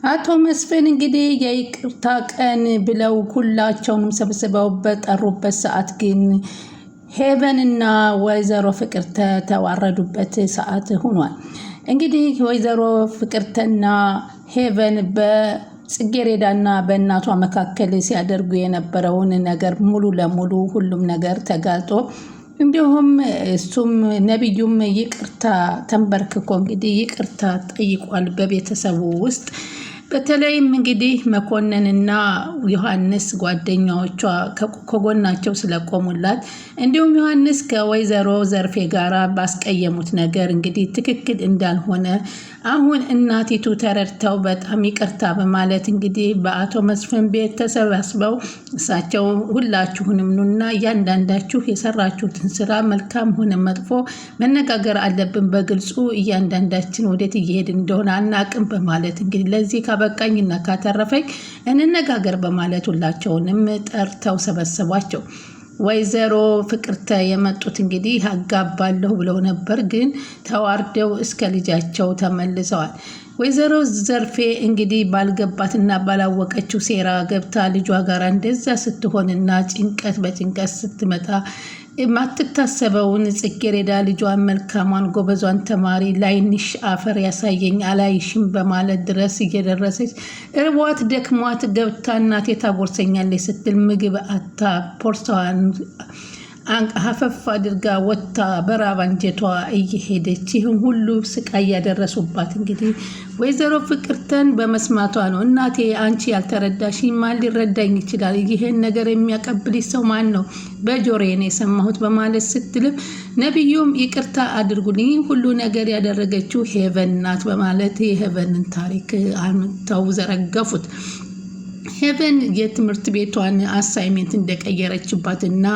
አቶ መስፍን እንግዲህ የይቅርታ ቀን ብለው ሁላቸውንም ሰብስበው በጠሩበት ሰዓት ግን ሄቨንና ወይዘሮ ፍቅርተ ተዋረዱበት ሰዓት ሆኗል። እንግዲህ ወይዘሮ ፍቅርተና ሄቨን በጽጌሬዳና በእናቷ መካከል ሲያደርጉ የነበረውን ነገር ሙሉ ለሙሉ ሁሉም ነገር ተጋልጦ እንዲሁም እሱም ነቢዩም ይቅርታ ተንበርክኮ እንግዲህ ይቅርታ ጠይቋል በቤተሰቡ ውስጥ። በተለይም እንግዲህ መኮንንና ዮሐንስ ጓደኛዎቿ ከጎናቸው ስለቆሙላት እንዲሁም ዮሐንስ ከወይዘሮ ዘርፌ ጋር ባስቀየሙት ነገር እንግዲህ ትክክል እንዳልሆነ አሁን እናቲቱ ተረድተው በጣም ይቅርታ በማለት እንግዲህ በአቶ መስፍን ቤት ተሰባስበው እሳቸው ሁላችሁንም ኑና እያንዳንዳችሁ የሰራችሁትን ስራ መልካም ሆነ መጥፎ መነጋገር አለብን፣ በግልጹ እያንዳንዳችን ወዴት እየሄድ እንደሆነ አናቅም በማለት እንግዲህ ለዚህ ካበቃኝና ካተረፈኝ እንነጋገር በማለት ሁላቸውንም ጠርተው ሰበሰቧቸው። ወይዘሮ ፍቅርተ የመጡት እንግዲህ አጋባለሁ ብለው ነበር፣ ግን ተዋርደው እስከ ልጃቸው ተመልሰዋል። ወይዘሮ ዘርፌ እንግዲህ ባልገባትና ባላወቀችው ሴራ ገብታ ልጇ ጋር እንደዛ ስትሆንና ጭንቀት በጭንቀት ስትመጣ የማትታሰበውን ጽጌሬዳ ልጇን መልካሟን ጎበዟን ተማሪ ላይንሽ አፈር ያሳየኝ አላይሽም በማለት ድረስ እየደረሰች እርቧት ደክሟት ገብታ እናቴ ታጎርሰኛለች ስትል ምግብ አታ ፖርሳዋን ሀፈፍ አድርጋ ወጥታ በራብ አንጀቷ እየሄደች ይህን ሁሉ ስቃይ ያደረሱባት እንግዲህ ወይዘሮ ፍቅርተን በመስማቷ ነው። እናቴ አንቺ ያልተረዳሽ ማን ሊረዳኝ ይችላል? ይሄን ነገር የሚያቀብልሽ ሰው ማን ነው? በጆሮዬ ነው የሰማሁት በማለት ስትልም ነቢዩም ይቅርታ አድርጉልኝ ሁሉ ነገር ያደረገችው ሄቨን ናት በማለት የሄቨንን ታሪክ አምጥተው ዘረገፉት። ሄቨን የትምህርት ቤቷን አሳይሜንት እንደቀየረችባትና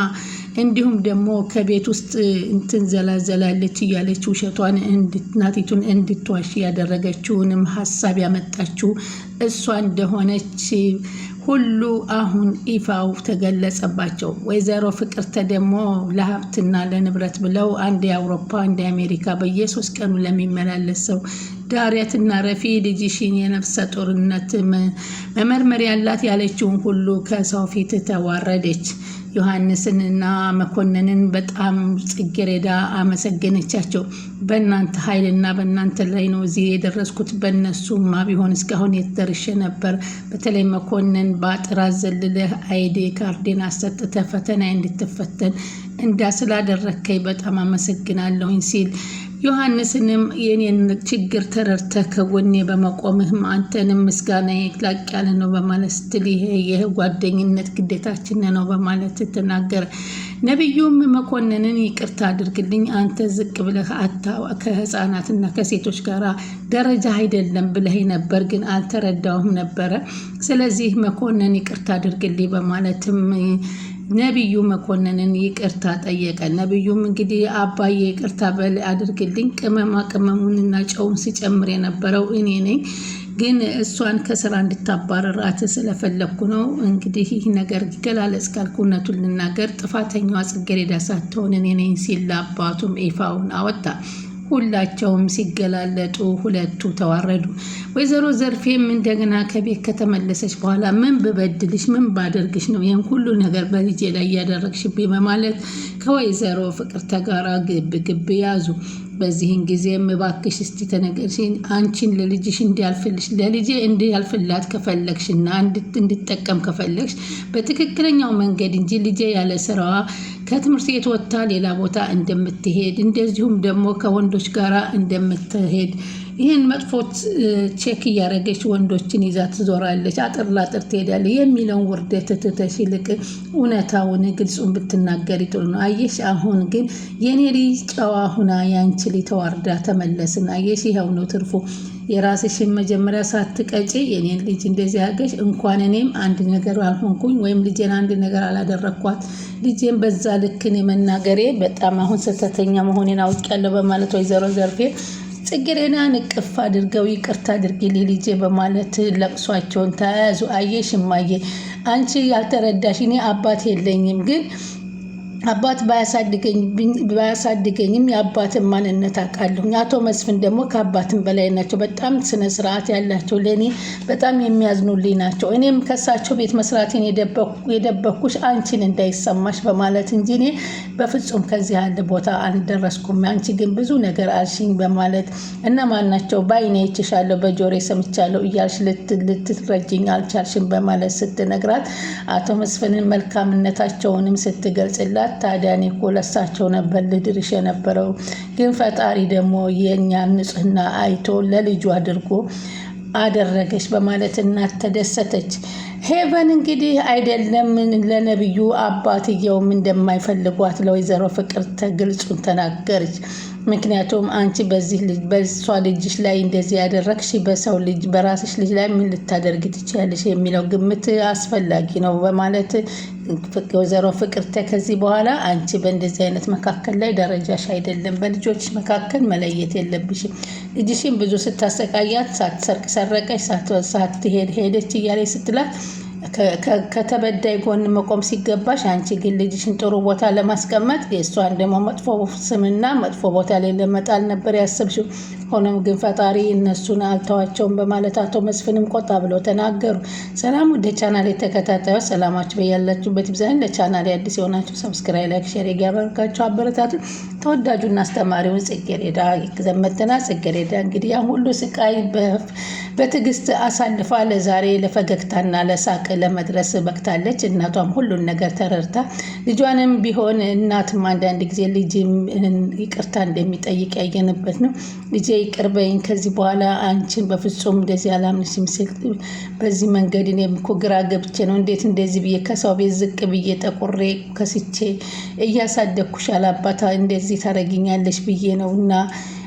እንዲሁም ደግሞ ከቤት ውስጥ እንትን ዘላዘላለች እያለች ውሸቷን እናቲቱን እንድትዋሽ ያደረገችውንም ሀሳብ ያመጣችው እሷ እንደሆነች ሁሉ አሁን ይፋው ተገለጸባቸው። ወይዘሮ ፍቅርተ ደግሞ ለሀብትና ለንብረት ብለው አንድ የአውሮፓ አንድ የአሜሪካ በየ3 ቀኑ ለሚመላለስ ሰው ዳሪያትና ረፊ ልጅሽን የነፍሰ ጡርነት መመርመር ያላት ያለችውን ሁሉ ከሰው ፊት ተዋረደች። ዮሐንስንና መኮንንን በጣም ጽጌሬዳ አመሰገነቻቸው። በእናንተ ኃይልና በእናንተ ላይ ነው እዚህ የደረስኩት፣ በእነሱማ ቢሆን እስካሁን የተደርሼ ነበር። በተለይ መኮንን በአጥር አዘልለህ አይዲ ካርዴን አሰጥተ ፈተና እንድትፈተን ስላደረከኝ በጣም አመሰግናለሁኝ ሲል ዮሐንስንም የኔን ችግር ተረድተህ ከጎኔ በመቆምህም አንተንም ምስጋና ላቅ ያለ ነው በማለት ስትል ይሄ ጓደኝነት ግዴታችን ነው በማለት ተናገረ። ነቢዩም መኮንንን ይቅርታ አድርግልኝ፣ አንተ ዝቅ ብለህ ከህፃናትና ከሴቶች ጋር ደረጃ አይደለም ብለህ ነበር፣ ግን አልተረዳውም ነበረ። ስለዚህ መኮንን ይቅርታ አድርግልኝ በማለትም ነቢዩ መኮንንን ይቅርታ ጠየቀ። ነቢዩም እንግዲህ አባዬ ይቅርታ በል አድርግልኝ፣ ቅመሙንና ጨውን ሲጨምር የነበረው እኔ ነኝ፣ ግን እሷን ከስራ እንድታባረራት ስለፈለግኩ ነው። እንግዲህ ይህ ነገር ገላለጽ ካልኩ እውነቱን ልናገር፣ ጥፋተኛዋ ጽጌሬዳ ሳትሆን እኔ ነኝ ሲል አባቱም ይፋውን አወጣ። ሁላቸውም ሲገላለጡ ሁለቱ ተዋረዱ። ወይዘሮ ዘርፌም እንደገና ከቤት ከተመለሰች በኋላ ምን ብበድልሽ ምን ባደርግሽ ነው ይህን ሁሉ ነገር በልጄ ላይ እያደረግሽብኝ በማለት ከወይዘሮ ፍቅርተ ጋር ግብ ያዙ። በዚህን ጊዜም እባክሽ እስቲ ተነገርሽኝ፣ አንቺን ለልጅሽ እንዲያልፍልሽ ለልጄ እንዲያልፍላት ከፈለግሽና እንድጠቀም ከፈለግሽ በትክክለኛው መንገድ እንጂ ልጄ ያለ ስራዋ ከትምህርት ቤት ወጥታ ሌላ ቦታ እንደምትሄድ እንደዚሁም ደግሞ ከወንዶች ጋር እንደምትሄድ ይህን መጥፎት ቼክ እያደረገች ወንዶችን ይዛ ትዞራለች፣ አጥር ላጥር ትሄዳለች የሚለውን ውርደት ትተሽ ይልቅ እውነታውን ግልጹን ብትናገሪ ጥሩ ነው። አየሽ አሁን ግን የኔ ልጅ ጨዋ ሁና ያንቺ ልጅ ተዋርዳ ተመለስን። አየሽ ይኸው ነው ትርፉ። የራስሽን መጀመሪያ ሳትቀጪ የኔን ልጅ እንደዚህ አገሽ እንኳን እኔም አንድ ነገር አልሆንኩኝ ወይም ልጄን አንድ ነገር አላደረኳት፣ ልጄን በዛ ልክን የመናገሬ በጣም አሁን ስህተተኛ መሆኔን አውቄያለሁ በማለት ወይዘሮ ዘርፌ ጽጌሬዳን እቅፍ አድርገው ይቅርታ አድርጊልኝ ልጄ በማለት ለቅሷቸውን ተያያዙ። አየሽ እማዬ አንቺ ያልተረዳሽ እኔ አባት የለኝም፣ ግን አባት ባያሳድገኝም የአባትን ማንነት አውቃለሁ። አቶ መስፍን ደግሞ ከአባትም በላይ ናቸው። በጣም ስነ ስርዓት ያላቸው፣ ለእኔ በጣም የሚያዝኑልኝ ናቸው። እኔም ከሳቸው ቤት መስራቴን የደበኩሽ አንቺን እንዳይሰማሽ በማለት እንጂ እኔ በፍጹም ከዚህ ያለ ቦታ አልደረስኩም። አንቺ ግን ብዙ ነገር አልሽኝ በማለት እነማን ናቸው በዓይኔ አይቼሻለሁ፣ በጆሮዬ ሰምቻለሁ እያልሽ ልትረጅኝ አልቻልሽም በማለት ስትነግራት አቶ መስፍንን መልካምነታቸውንም ስትገልጽላት ታዲያ እኔ እኮ ለሳቸው ነበር ልድርሽ የነበረው፣ ግን ፈጣሪ ደግሞ የእኛን ንጽህና አይቶ ለልጁ አድርጎ አደረገች በማለት እናት ተደሰተች። ሄቨን እንግዲህ አይደለም ለነብዩ አባትየውም እንደማይፈልጓት ለወይዘሮ ፍቅርተ ግልጹን ተናገረች። ምክንያቱም አንቺ በሷ ልጅሽ ላይ እንደዚህ ያደረግሽ በሰው ልጅ በራስሽ ልጅ ላይ ምን ልታደርግ ትችያለሽ የሚለው ግምት አስፈላጊ ነው በማለት ወይዘሮ ፍቅርተ ከዚህ በኋላ አንቺ በእንደዚህ አይነት መካከል ላይ ደረጃሽ አይደለም፣ በልጆች መካከል መለየት የለብሽም። ልጅሽን ብዙ ስታሰቃያት ሳትሰርቅ ሰረቀች፣ ሳትሄድ ሄደች እያለች ስትላት ከተበዳይ ጎን መቆም ሲገባሽ አንቺ ግን ልጅሽን ጥሩ ቦታ ለማስቀመጥ የእሷን ደግሞ መጥፎ ስምና መጥፎ ቦታ ላይ ለመጣል ነበር ያሰብሽው። ሆኖም ግን ፈጣሪ እነሱን አልተዋቸውም በማለት አቶ መስፍንም ቆጣ ብለው ተናገሩ። ሰላም ወደ ቻናል የተከታታዮች ሰላማችሁ በያላችሁበት ይብዛልኝ። ለቻናል አዲስ የሆናችሁ ሰብስክራይብ፣ ላይክ፣ ሼር እያደረጋችሁ አበረታቱ። ተወዳጁና አስተማሪውን ጽጌረዳ ዘመተና ጽጌረዳ እንግዲህ ያ ሁሉ ስቃይ በትዕግስት አሳልፋ ለዛሬ ለፈገግታና ለሳቅ ለመድረስ በቅታለች። እናቷም ሁሉን ነገር ተረድታ ልጇንም ቢሆን እናትም አንዳንድ ጊዜ ልጅ ይቅርታ እንደሚጠይቅ ያየንበት ነው። ልጄ ይቅር በይኝ፣ ከዚህ በኋላ አንቺን በፍጹም እንደዚህ አላምንሽም ሲል በዚህ መንገድ እኔም እኮ ግራ ገብቼ ነው እንዴት እንደዚህ ብዬ ከሰው ቤት ዝቅ ብዬ ጠቁሬ ከስቼ እያሳደግኩሽ አላባታ እንደዚህ ታረጊኛለሽ ብዬ ነው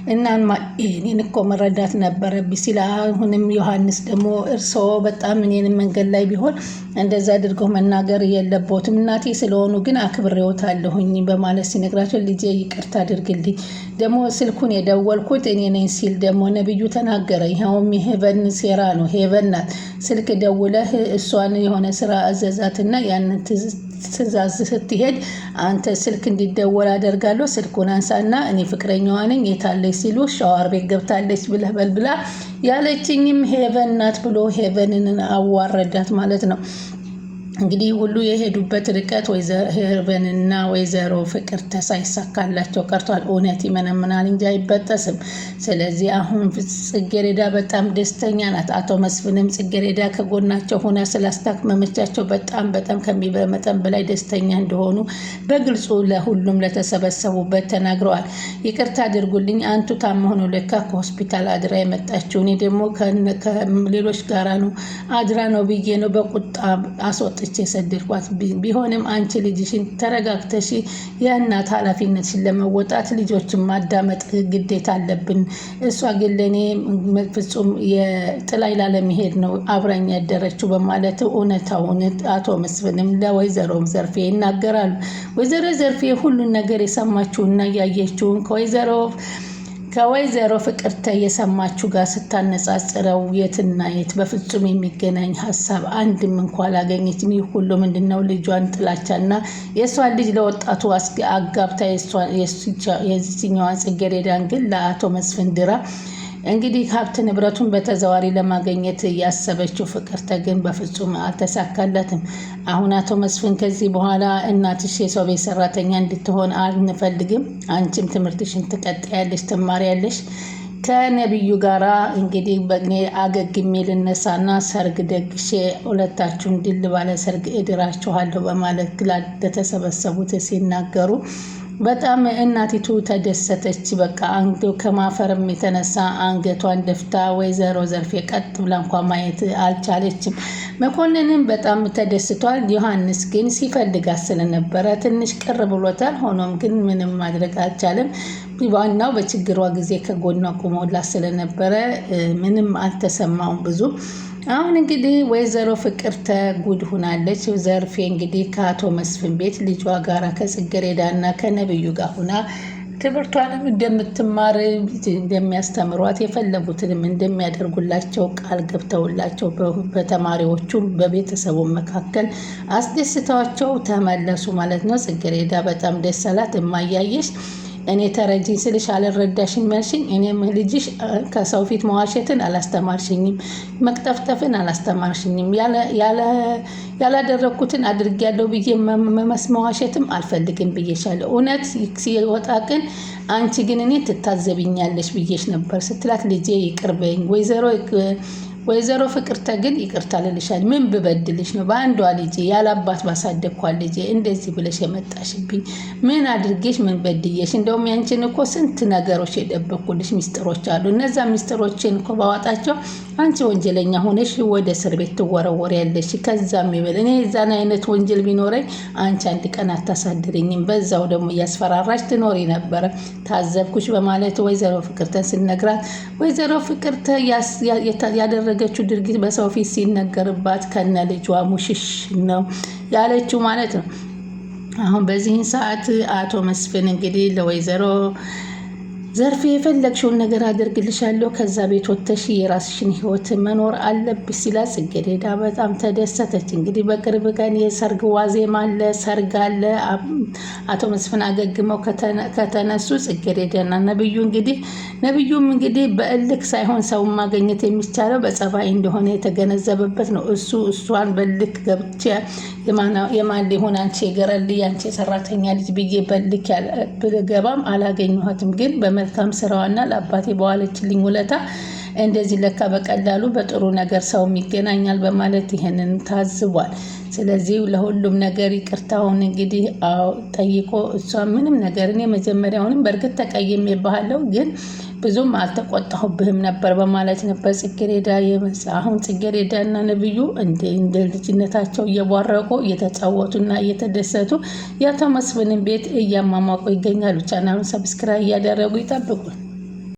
እናንማ እኔን እኮ መረዳት ነበረብኝ ሲል አሁንም ዮሐንስ ደግሞ እርስዎ በጣም እኔን መንገድ ላይ ቢሆን እንደዛ አድርገው መናገር የለቦትም እናቴ ስለሆኑ ግን አክብሬዎታለሁኝ በማለት ሲነግራቸው ልጄ ይቅርታ አድርግልኝ፣ ደግሞ ስልኩን የደወልኩት እኔ ነኝ ሲል ደግሞ ነብዩ ተናገረ። ይኸውም የሄቨን ሴራ ነው። ሄቨን ናት ስልክ ደውለህ እሷን የሆነ ስራ አዘዛትና ያንን ትእዛዝ ስትሄድ አንተ ስልክ እንዲደወል አደርጋለሁ፣ ስልኩን አንሳና እኔ ፍቅረኛዋ ነኝ የታለች ሲሉ ሻወር ቤት ገብታለች ብለህ በል ብላ ያለችኝም ሄቨን ናት ብሎ ሄቨንን አዋረዳት ማለት ነው። እንግዲህ ሁሉ የሄዱበት ርቀት ሄቨንና ወይዘሮ ፍቅርተ ሳይሳካላቸው ቀርቷል። እውነት ይመነምናል እንጂ አይበጠስም። ስለዚህ አሁን ጽጌረዳ በጣም ደስተኛ ናት። አቶ መስፍንም ጽጌረዳ ከጎናቸው ሆና ስላስታመመቻቸው በጣም ከሚበመጠን በላይ ደስተኛ እንደሆኑ በግልጹ ለሁሉም ለተሰበሰቡበት ተናግረዋል። ይቅርታ አድርጉልኝ፣ አንቱ ታማ ሆኖ ለካ ከሆስፒታል አድራ የመጣችው እኔ ደግሞ ከሌሎች ጋራ ነው አድራ ነው ብዬ ነው በቁጣ አስወጥ የሰደድኳት። ቢሆንም አንቺ ልጅሽን ተረጋግተሽ የእናት ኃላፊነትሽን ለመወጣት ልጆችን ማዳመጥ ግዴታ አለብን። እሷ ግን ለእኔ ፍጹም የጥላይ ላለመሄድ ነው አብራኝ ያደረችው በማለት እውነታውን አቶ መስፍንም ለወይዘሮ ዘርፌ ይናገራሉ። ወይዘሮ ዘርፌ ሁሉን ነገር የሰማችውና ያየችውን ከወይዘሮ ፍቅርተ የሰማችሁ ጋር ስታነጻጽረው የትና የት በፍጹም የሚገናኝ ሀሳብ አንድም እንኳ አላገኘችም። ይህ ሁሉ ምንድነው? ልጇን ጥላቻና የእሷን ልጅ ለወጣቱ አጋብታ የዚህኛዋን ጽጌረዳን ግን ለአቶ መስፍን ድራ እንግዲህ ሀብት ንብረቱን በተዘዋሪ ለማግኘት ያሰበችው ፍቅርተ ግን በፍጹም አልተሳካለትም። አሁን አቶ መስፍን ከዚህ በኋላ እናትሽ የሰው ቤት ሰራተኛ እንድትሆን አንፈልግም፣ አንቺም ትምህርትሽን ትቀጥያለሽ፣ ትማሪያለሽ ከነብዩ ጋራ እንግዲህ በእኔ አገግሜ ልነሳና ሰርግ ደግሼ ሁለታችሁን ድል ባለ ሰርግ እድራችኋለሁ በማለት ለተሰበሰቡት ሲናገሩ በጣም እናቲቱ ተደሰተች። በቃ አንዱ ከማፈርም የተነሳ አንገቷን ደፍታ ወይዘሮ ዘርፌ ቀጥ ብላ እንኳን ማየት አልቻለችም። መኮንንም በጣም ተደስቷል። ዮሐንስ ግን ሲፈልጋት ስለነበረ ትንሽ ቅር ብሎታል። ሆኖም ግን ምንም ማድረግ አልቻለም። ዋናው በችግሯ ጊዜ ከጎኗ ቆሞላት ስለነበረ ምንም አልተሰማውም ብዙ። አሁን እንግዲህ ወይዘሮ ፍቅርተ ጉድ ሁናለች። ዘርፌ እንግዲህ ከአቶ መስፍን ቤት ልጇ ጋራ ከጽጌረዳና ከነብዩ ጋር ሁና ትምህርቷንም እንደምትማር እንደሚያስተምሯት የፈለጉትንም እንደሚያደርጉላቸው ቃል ገብተውላቸው በተማሪዎቹ በቤተሰቡ መካከል አስደስተዋቸው ተመለሱ ማለት ነው። ጽጌረዳ በጣም ደስ አላት። እማያየሽ እኔ ተረጂኝ ስልሽ አልረዳሽኝ መልሽኝ። እኔም ልጅሽ ከሰው ፊት መዋሸትን አላስተማርሽኝም፣ መቅጠፍጠፍን አላስተማርሽኝም፣ ያላደረግኩትን አድርጌያለሁ ብዬ መዋሸትም አልፈልግም ብዬሻለሁ። እውነት ሲወጣ ግን አንቺ ግን እኔ ትታዘብኛለሽ ብዬሽ ነበር ስትላት ልጄ ይቅርበኝ ወይዘሮ ፍቅርተ ግን ይቅርታ ልልሻል። ምን ብበድልሽ ነው በአንዷ ልጄ ያላባት ባሳደግኳት ልጄ እንደዚህ ብለሽ የመጣሽብኝ? ምን አድርጌሽ ምን በድዬሽ? እንደውም ያንቺን እኮ ስንት ነገሮች የደበኩልሽ ሚስጥሮች አሉ። እነዛ ሚስጥሮችን እኮ ባወጣቸው አንቺ ወንጀለኛ ሆነሽ ወደ እስር ቤት ትወረወሪያለሽ። ከዛም ይበል እኔ የዛን አይነት ወንጀል ቢኖረኝ አንቺ አንድ ቀን አታሳድርኝም፣ በዛው ደግሞ እያስፈራራሽ ትኖሪ ነበረ። ታዘብኩሽ በማለት ወይዘሮ ፍቅርተን ስነግራት ወይዘሮ ፍቅርተ ያደረገችው ድርጊት በሰው ፊት ሲነገርባት ከነ ልጇ ሙሽሽ ነው ያለችው ማለት ነው። አሁን በዚህን ሰዓት አቶ መስፍን እንግዲህ ለወይዘሮ ዘርፌ የፈለግሽውን ነገር አደርግልሻለሁ፣ ከዛ ቤት ወጥተሽ የራስሽን ህይወት መኖር አለብሽ ሲላት ጽጌረዳ በጣም ተደሰተች። እንግዲህ በቅርብ ቀን የሰርግ ዋዜማ አለ፣ ሰርግ አለ። አቶ መስፍን አገግመው ከተነሱ ጽጌረዳና ነብዩም እንግዲህ በእልክ ሳይሆን ሰውን ማግኘት የሚቻለው በጸባይ እንደሆነ የተገነዘበበት ነው። እሷን በልክ ገብቼ የማን ሊሆን አንቺ የገረል አንቺ የሰራተኛ ልጅ ብዬ በልክ ብገባም አላገኘኋትም፣ ግን በመልካም ስራዋና ለአባቴ በዋለችልኝ ውለታ እንደዚህ ለካ በቀላሉ በጥሩ ነገር ሰውም ይገናኛል በማለት ይሄንን ታዝቧል። ስለዚህ ለሁሉም ነገር ይቅርታውን እንግዲህ ጠይቆ እሷ ምንም ነገር እኔ መጀመሪያውንም በእርግጥ ተቀይሜብሃለሁ ግን ብዙም አልተቆጣሁብህም ነበር በማለት ነበር ጽጌረዳ የመጣ። አሁን ጽጌረዳና ነብዩ እንደ ልጅነታቸው እየቧረቁ እየተጫወቱና እየተደሰቱ የአቶ መስፍንን ቤት እያሟሟቁ ይገኛሉ። ቻናሉን ሰብስክራይብ እያደረጉ ይጠብቁ።